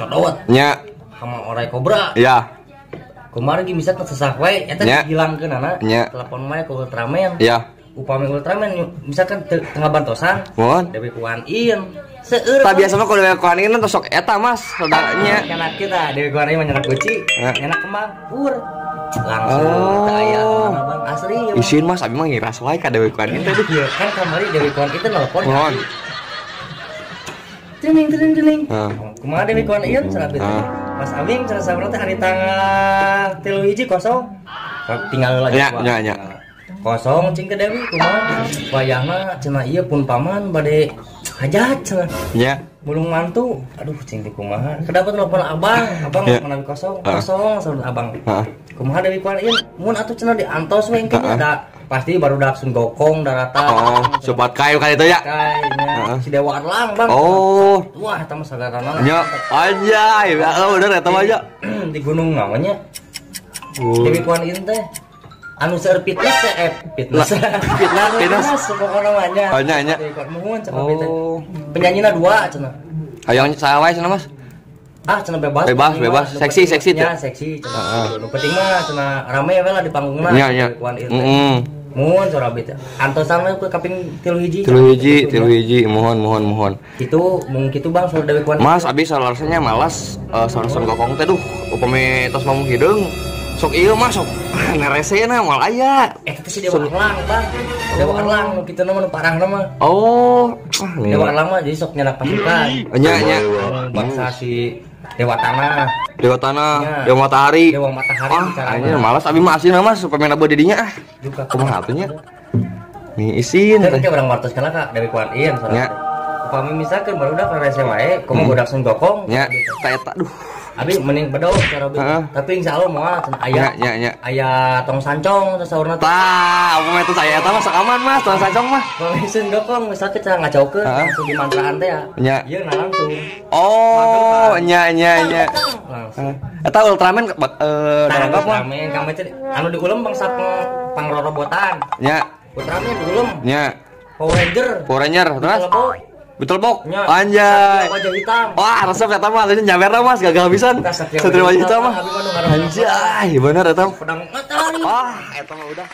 sodot nya sama orai kobra ya kemarin bisa tersesak wae eta dihilangkeun anak telepon mah ke Ultraman ya upami Ultraman misalkan tengah bantosan mohon Dewi Kuan In seueur tak biasa mah kalau Dewi Kuan In teh sok eta mas saudaranya enak kita Dewi Kuan In mah nyerak kuci enak kembang pur langsung aya bang asli ya isin mas abi mah ngiras wae ka Dewi Kuan In teh iya kan kamari Dewi Kuan In teh nelpon Tiling. Kumaha Dewi Kuan In cenah teh. Mas Aming cenah sabarna teh hari tanggal 3 kosong. Tinggal lagi. Ya. Kosong cing ke Dewi kumaha? Wayahna cenah ieu pun paman bade hajat cenah. Ya. Bulung mantu. Aduh cing teh kumaha? Kedapat telepon abang menawi kosong saur abang. Kumaha Dewi Kuan In? Mun atuh cenah diantos we engke ada pasti baru langsung gokong daratan sobat kayu kali itu ya kayaknya si Dewa Erlang bang wah eta mah sagarana nya aja ya bener eta mah aja di gunung namanya Dewi Kuan In teh anu seueur fitness pokona mah nya Dewi Kuan muhun cenah teh penyanyina 2 cenah hayang saha wae cenah mas cenah bebas seksi cenah nu penting mah cenah rame we lah di panggungna Dewi Kuan In mohon sorabit antosan mah kaping 3 hiji mohon itu mung kitu bang soal Dewi Kuan mas abi salarasanya malas sarasan gokong teh duh upami tos mamung hideung sok ieu mah sok neresena moal aya eta teh si Dewa Erlang bang Dewa Erlang nu kitu mah nu parahna mah Dewa Erlang mah jadi sok nyenak pasukan nya bangsa si Dewa Tanah Dewa Matahari bicaranya malas abi mah asina mas supaya mena beuh didinya kumaha atunya nih isin teh kayak urang wartos kana ka Dewi Kuan In nya upami misalkeun barudak rese wae kumaha budak sing gokong nya eta duh abi mending bedog cara tapi insyaallah moal aya aya tong sancong teh saurna tah upami eta saya eta mah sok aman mas tong sancong mah kalau isin gokong misalkeun cara ngacaukeun langsung dimantraan teh ya ieu langsung nya langsung eta Ultraman darangkap Ultraman kami teh anu diulem bangsa pangrorobotan nya Ultraman diulem nya Power Ranger terus betul bok anjay wajah hitam wah resep eta mah tadi nyawer mas gagal pisan satria wajah hitam mah anjay bener eta pedang matahari eta mah udah